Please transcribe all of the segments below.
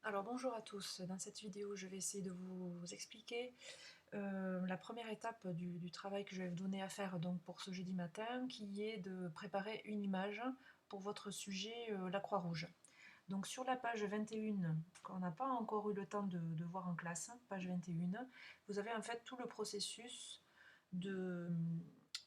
Alors bonjour à tous, dans cette vidéo je vais essayer de vous expliquer la première étape du travail que je vais vous donner à faire donc, pour ce jeudi matin, qui est de préparer une image pour votre sujet la Croix-Rouge. Donc sur la page 21, qu'on n'a pas encore eu le temps de voir en classe, page 21, vous avez en fait tout le processus de,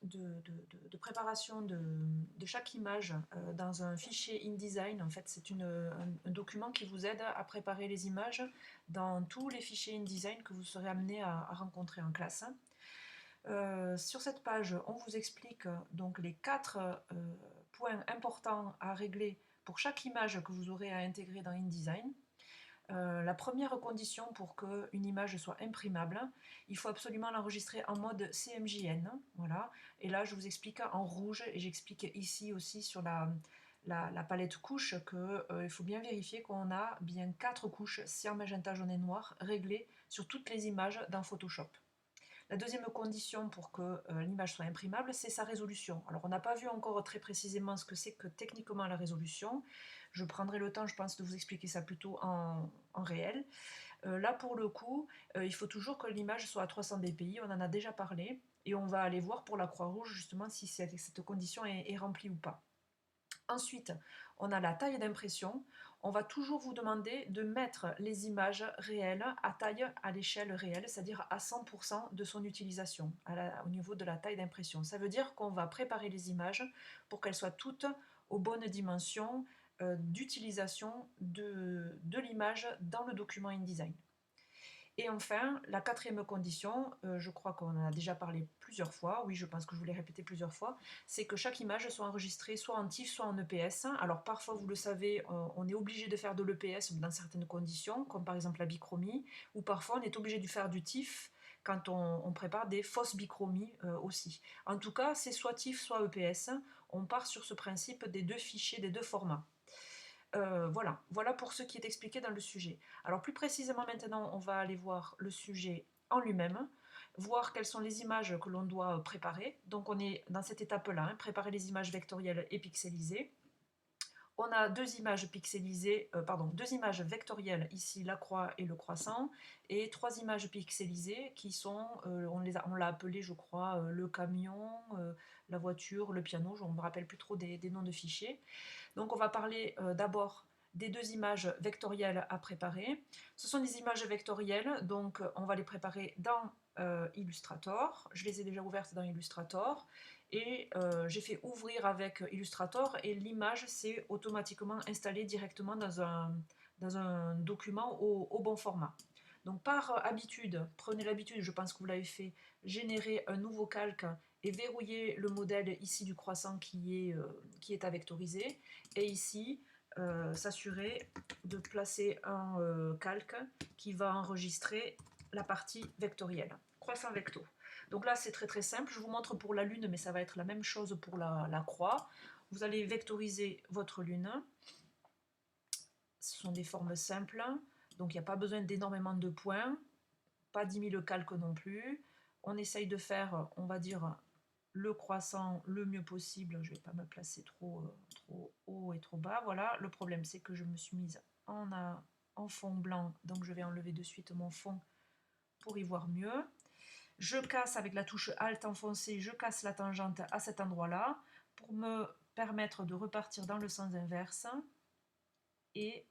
de préparation de chaque image dans un fichier InDesign. En fait, c'est un document qui vous aide à préparer les images dans tous les fichiers InDesign que vous serez amené à rencontrer en classe. Sur cette page, on vous explique donc les 4 points importants à régler pour chaque image que vous aurez à intégrer dans InDesign. La première condition pour qu'une image soit imprimable, il faut absolument l'enregistrer en mode CMJN. Voilà. Et là, je vous explique en rouge, et j'explique ici aussi sur la palette couche qu'il faut bien vérifier qu'on a bien 4 couches cyan, magenta, jaune et noir réglées sur toutes les images dans Photoshop. La deuxième condition pour que l'image soit imprimable, c'est sa résolution. Alors on n'a pas vu encore très précisément ce que c'est que techniquement la résolution. Je prendrai le temps, je pense, de vous expliquer ça plutôt en réel. Là pour le coup, il faut toujours que l'image soit à 300 dpi, on en a déjà parlé, et on va aller voir pour la Croix-Rouge justement si cette condition est remplie ou pas. Ensuite, on a la taille d'impression. On va toujours vous demander de mettre les images réelles à taille à l'échelle réelle, c'est-à-dire à 100% de son utilisation au niveau de la taille d'impression. Ça veut dire qu'on va préparer les images pour qu'elles soient toutes aux bonnes dimensions d'utilisation de l'image dans le document InDesign. Et enfin, la quatrième condition, je crois qu'on en a déjà parlé plusieurs fois, oui je pense que je vous l'ai répété plusieurs fois, c'est que chaque image soit enregistrée soit en TIFF soit en EPS. Alors parfois, vous le savez, on est obligé de faire de l'EPS dans certaines conditions, comme par exemple la bichromie, ou parfois on est obligé de faire du TIFF quand on prépare des fausses bichromies aussi. En tout cas, c'est soit TIFF soit EPS, on part sur ce principe des deux fichiers, des deux formats. Voilà pour ce qui est expliqué dans le sujet. Alors plus précisément maintenant, on va aller voir le sujet en lui-même, voir quelles sont les images que l'on doit préparer. Donc on est dans cette étape-là, hein, préparer les images vectorielles et pixelisées. On a deux images pixelisées, deux images vectorielles, ici la croix et le croissant, et trois images pixelisées qui sont, on l'a appelé je crois, le camion, la voiture, le piano, je ne me rappelle plus trop des noms de fichiers. Donc on va parler d'abord des deux images vectorielles à préparer. Ce sont des images vectorielles, donc on va les préparer dans Illustrator. Je les ai déjà ouvertes dans Illustrator et j'ai fait ouvrir avec Illustrator et l'image s'est automatiquement installée directement dans un document au bon format. Donc par habitude, prenez l'habitude, je pense que vous l'avez fait, générer un nouveau calque et verrouiller le modèle ici du croissant qui est à vectoriser. Et ici, s'assurer de placer un calque qui va enregistrer la partie vectorielle. Croissant vecto. Donc là, c'est très très simple. Je vous montre pour la lune, mais ça va être la même chose pour la croix. Vous allez vectoriser votre lune. Ce sont des formes simples, donc il n'y a pas besoin d'énormément de points, pas 10 000 calques non plus. On essaye de faire, on va dire, le croissant le mieux possible. Je ne vais pas me placer trop haut et trop bas. Voilà, le problème c'est que je me suis mise en fond blanc, donc je vais enlever de suite mon fond pour y voir mieux. Je casse avec la touche Alt enfoncée, je casse la tangente à cet endroit-là pour me permettre de repartir dans le sens inverse et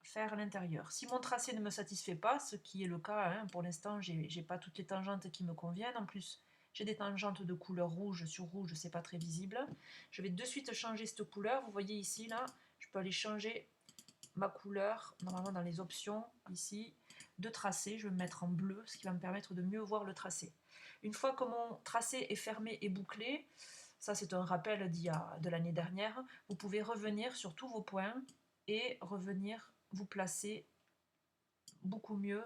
faire l'intérieur. Si mon tracé ne me satisfait pas, ce qui est le cas, hein, pour l'instant j'ai pas toutes les tangentes qui me conviennent, en plus j'ai des tangentes de couleur rouge sur rouge, c'est pas très visible. Je vais de suite changer cette couleur, vous voyez ici là, je peux aller changer ma couleur, normalement dans les options, ici, de tracé, je vais me mettre en bleu, ce qui va me permettre de mieux voir le tracé. Une fois que mon tracé est fermé et bouclé, ça c'est un rappel de l'année dernière, vous pouvez revenir sur tous vos points et revenir vous placer beaucoup mieux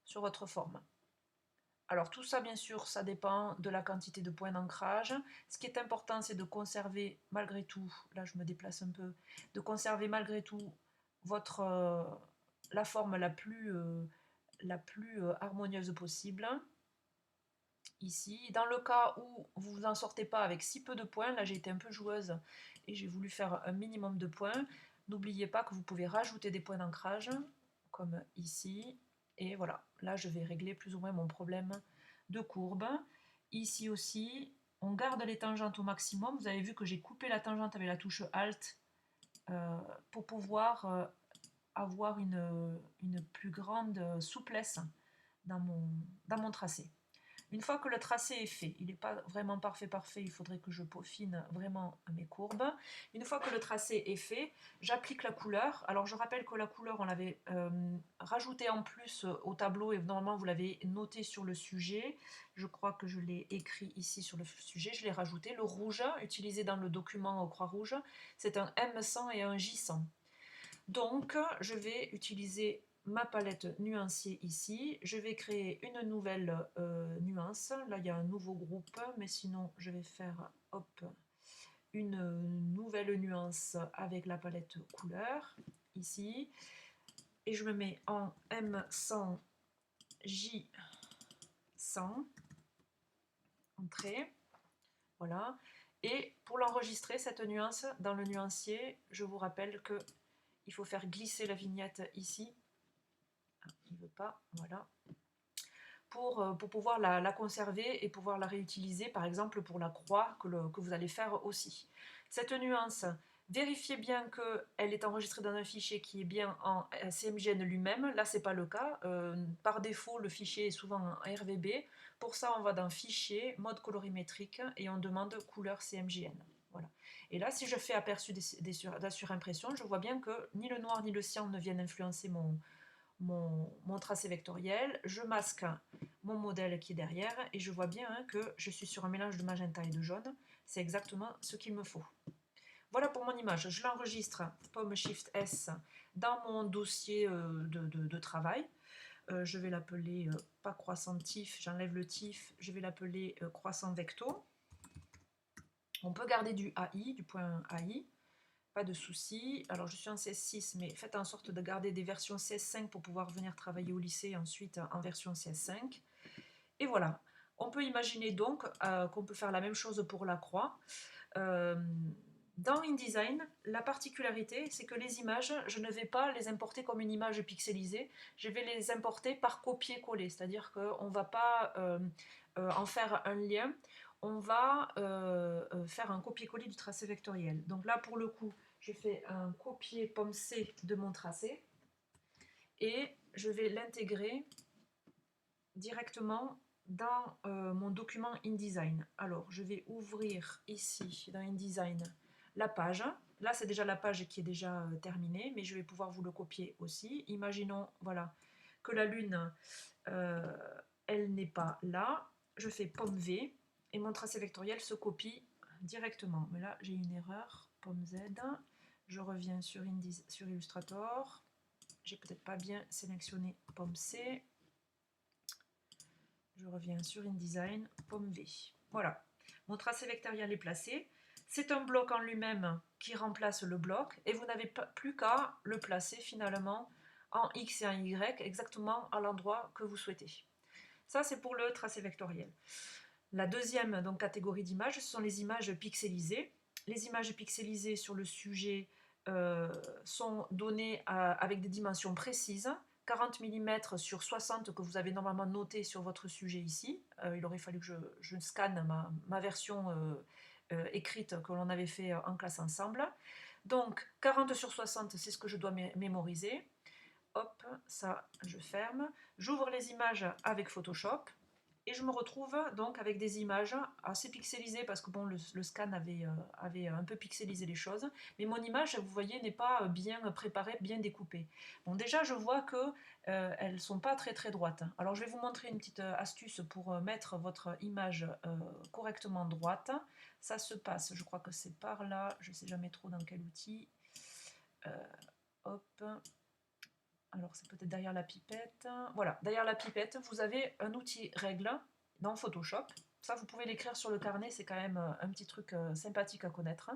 sur votre forme. Alors tout ça, bien sûr, ça dépend de la quantité de points d'ancrage. Ce qui est important, c'est de conserver malgré tout, là je me déplace un peu, de conserver malgré tout la forme la plus harmonieuse possible. Ici, dans le cas où vous n'en sortez pas avec si peu de points, là j'ai été un peu joueuse et j'ai voulu faire un minimum de points, n'oubliez pas que vous pouvez rajouter des points d'ancrage. comme ici. Et voilà, là je vais régler plus ou moins mon problème de courbe. Ici aussi, on garde les tangentes au maximum. Vous avez vu que j'ai coupé la tangente avec la touche Alt pour pouvoir avoir une plus grande souplesse dans mon tracé. Une fois que le tracé est fait, il n'est pas vraiment parfait, il faudrait que je peaufine vraiment mes courbes. Une fois que le tracé est fait, j'applique la couleur. Alors je rappelle que la couleur, on l'avait rajoutée en plus au tableau et normalement vous l'avez noté sur le sujet. Je crois que je l'ai écrit ici sur le sujet, je l'ai rajouté. Le rouge, utilisé dans le document Croix-Rouge, c'est un M100 et un J100. Donc, je vais utiliser ma palette nuancier ici. Je vais créer une nouvelle nuance. Là, il y a un nouveau groupe, mais sinon, je vais faire hop, une nouvelle nuance avec la palette couleur ici. Et je me mets en M100, J100. Entrée. Voilà. Et pour l'enregistrer, cette nuance, dans le nuancier, je vous rappelle que il faut faire glisser la vignette ici. Il ne veut pas, voilà. Pour pouvoir la conserver et pouvoir la réutiliser, par exemple pour la croix que vous allez faire aussi. Cette nuance, vérifiez bien qu'elle est enregistrée dans un fichier qui est bien en CMJN lui-même. Là, ce n'est pas le cas. Par défaut, le fichier est souvent en RVB. Pour ça, on va dans Fichier, Mode colorimétrique et on demande couleur CMJN. Voilà. Et là, si je fais aperçu de surimpression, je vois bien que ni le noir ni le cyan ne viennent influencer mon tracé vectoriel. Je masque mon modèle qui est derrière et je vois bien que je suis sur un mélange de magenta et de jaune. C'est exactement ce qu'il me faut. Voilà pour mon image. Je l'enregistre Pomme Shift S dans mon dossier de travail. Je vais l'appeler pas croissant tif, j'enlève le tif, je vais l'appeler croissant vecto. On peut garder du AI, du point AI, pas de souci. Alors je suis en CS6, mais faites en sorte de garder des versions CS5 pour pouvoir venir travailler au lycée ensuite en version CS5. Et voilà, on peut imaginer donc qu'on peut faire la même chose pour la croix. Dans InDesign, la particularité, c'est que les images, je ne vais pas les importer comme une image pixelisée, je vais les importer par copier-coller, c'est-à-dire qu'on ne va pas en faire un lien, on va faire un copier-coller du tracé vectoriel. Donc là, pour le coup, je fais un copier pomme C de mon tracé et je vais l'intégrer directement dans mon document InDesign. Alors, je vais ouvrir ici, dans InDesign, la page. Là, c'est déjà la page qui est déjà terminée, mais je vais pouvoir vous le copier aussi. Imaginons, voilà, que la lune, elle n'est pas là. Je fais pomme V et mon tracé vectoriel se copie directement. Mais là, j'ai une erreur, pomme Z. Je reviens sur Illustrator. J'ai peut-être pas bien sélectionné pomme C. Je reviens sur InDesign, pomme V. Voilà, mon tracé vectoriel est placé. C'est un bloc en lui-même qui remplace le bloc et vous n'avez plus qu'à le placer finalement en X et en Y exactement à l'endroit que vous souhaitez. Ça, c'est pour le tracé vectoriel. La deuxième donc, catégorie d'images, ce sont les images pixelisées. Les images pixelisées sur le sujet sont données avec des dimensions précises. 40 mm sur 60 que vous avez normalement noté sur votre sujet ici. Il aurait fallu que je scanne ma version écrite que l'on avait fait en classe ensemble. Donc 40 sur 60, c'est ce que je dois mémoriser. Hop, ça je ferme. J'ouvre les images avec Photoshop. Et je me retrouve donc avec des images assez pixelisées parce que bon, le scan avait un peu pixelisé les choses. Mais mon image, vous voyez, n'est pas bien préparée, bien découpée. Bon, déjà, je vois que elles ne sont pas très très droites. Alors, je vais vous montrer une petite astuce pour mettre votre image correctement droite. Ça se passe, je crois que c'est par là, je ne sais jamais trop dans quel outil. Hop. Alors c'est peut-être derrière la pipette. Voilà, derrière la pipette, vous avez un outil règle dans Photoshop. Ça, vous pouvez l'écrire sur le carnet, c'est quand même un petit truc sympathique à connaître.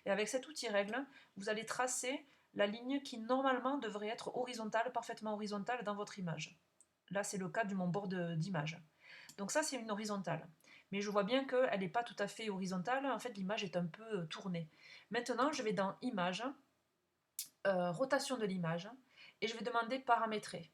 Et avec cet outil règle, vous allez tracer la ligne qui normalement devrait être horizontale, parfaitement horizontale dans votre image. Là, c'est le cas de mon bord d'image. Donc ça, c'est une horizontale. Mais je vois bien qu'elle n'est pas tout à fait horizontale. En fait, l'image est un peu tournée. Maintenant, je vais dans Image, rotation de l'image. et je vais demander paramétrer.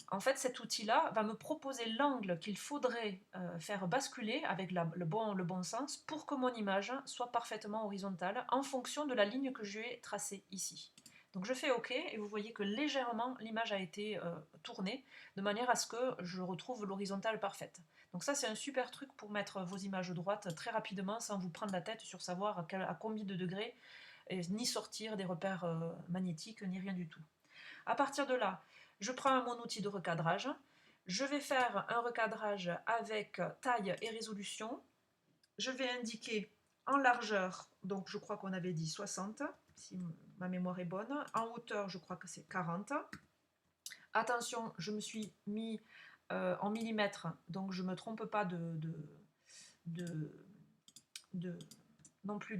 En fait, cet outil-là va me proposer l'angle qu'il faudrait faire basculer avec le bon sens pour que mon image soit parfaitement horizontale en fonction de la ligne que je vais tracer ici. Donc je fais OK et vous voyez que légèrement l'image a été tournée de manière à ce que je retrouve l'horizontale parfaite. Donc ça c'est un super truc pour mettre vos images droites très rapidement sans vous prendre la tête sur savoir à combien de degrés, ni sortir des repères magnétiques, ni rien du tout. À partir de là, je prends mon outil de recadrage. Je vais faire un recadrage avec taille et résolution. Je vais indiquer en largeur, donc je crois qu'on avait dit 60, si ma mémoire est bonne. En hauteur, je crois que c'est 40. Attention, je me suis mis en millimètres, donc je ne me trompe pas non plus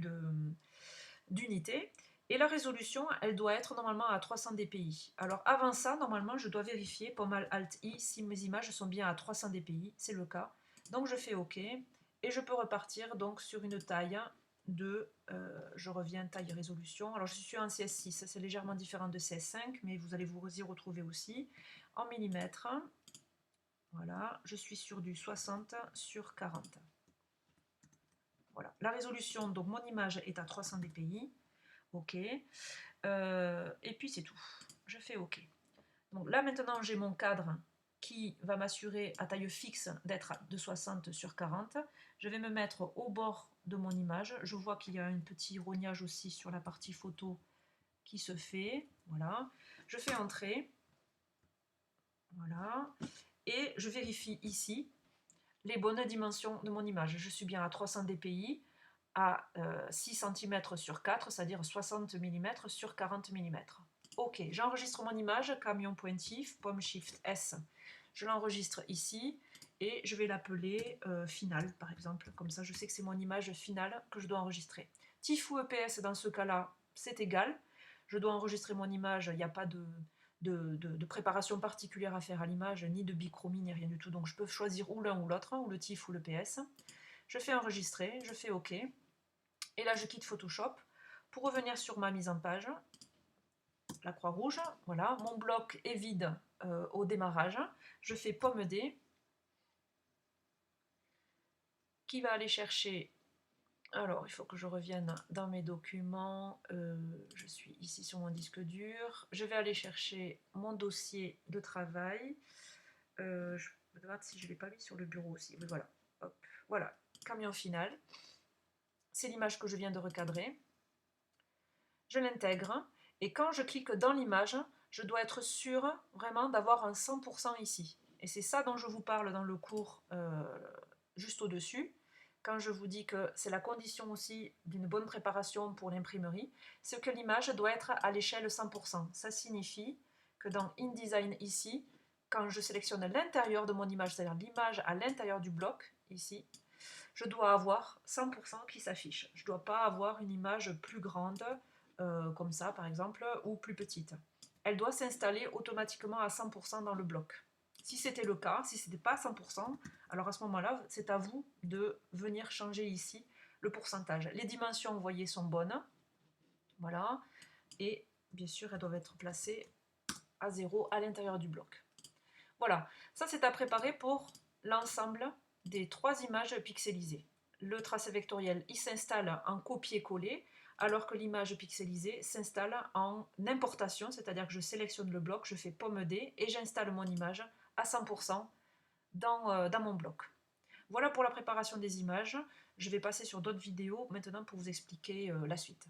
d'unité. Et la résolution, elle doit être normalement à 300 dpi. Alors avant ça, normalement, je dois vérifier, Pommel Alt I, si mes images sont bien à 300 dpi, c'est le cas. Donc je fais OK, et je peux repartir donc sur une taille de, je reviens taille résolution, alors je suis en CS6, c'est légèrement différent de CS5, mais vous allez vous y retrouver aussi, en millimètres, voilà, je suis sur du 60 sur 40. Voilà, la résolution, donc mon image est à 300 dpi, OK. Et puis c'est tout. Je fais OK. Donc là maintenant j'ai mon cadre qui va m'assurer à taille fixe d'être de 60 sur 40. Je vais me mettre au bord de mon image. Je vois qu'il y a un petit rognage aussi sur la partie photo qui se fait. Voilà. Je fais entrer. Voilà. Et je vérifie ici les bonnes dimensions de mon image. Je suis bien à 300 dpi, à 6 cm sur 4, c'est-à-dire 60 mm sur 40 mm. Ok, j'enregistre mon image, camion pointif, pomme shift S. Je l'enregistre ici et je vais l'appeler finale, par exemple. Comme ça, je sais que c'est mon image finale que je dois enregistrer. TIFF ou EPS, dans ce cas-là, c'est égal. Je dois enregistrer mon image, il n'y a pas de préparation particulière à faire à l'image, ni de bichromie, ni rien du tout. Donc je peux choisir ou l'un ou l'autre, ou le TIFF ou le PS. Je fais enregistrer, je fais OK. Et là, je quitte Photoshop pour revenir sur ma mise en page. La croix rouge, voilà. Mon bloc est vide au démarrage. Je fais pomme D, qui va aller chercher... Alors, il faut que je revienne dans mes documents. Je suis ici sur mon disque dur. Je vais aller chercher mon dossier de travail. Je me demande si je ne l'ai pas mis sur le bureau aussi. Oui, voilà. Hop. Voilà. Camion final. C'est l'image que je viens de recadrer. Je l'intègre. Et quand je clique dans l'image, je dois être sûre vraiment d'avoir un 100% ici. Et c'est ça dont je vous parle dans le cours juste au-dessus. Quand je vous dis que c'est la condition aussi d'une bonne préparation pour l'imprimerie, c'est que l'image doit être à l'échelle 100%. Ça signifie que dans InDesign ici, quand je sélectionne l'intérieur de mon image, c'est-à-dire l'image à l'intérieur du bloc, ici, je dois avoir 100% qui s'affiche. Je ne dois pas avoir une image plus grande, comme ça par exemple, ou plus petite. Elle doit s'installer automatiquement à 100% dans le bloc. Si c'était le cas, si ce n'était pas 100%, alors à ce moment-là, c'est à vous de venir changer ici le pourcentage. Les dimensions, vous voyez, sont bonnes. Voilà. Et bien sûr, elles doivent être placées à 0 à l'intérieur du bloc. Voilà. Ça, c'est à préparer pour l'ensemble des 3 images pixelisées. Le tracé vectoriel, il s'installe en copier-coller, alors que l'image pixelisée s'installe en importation, c'est-à-dire que je sélectionne le bloc, je fais pomme D et j'installe mon image à 100% dans mon bloc. Voilà pour la préparation des images. Je vais passer sur d'autres vidéos maintenant pour vous expliquer la suite.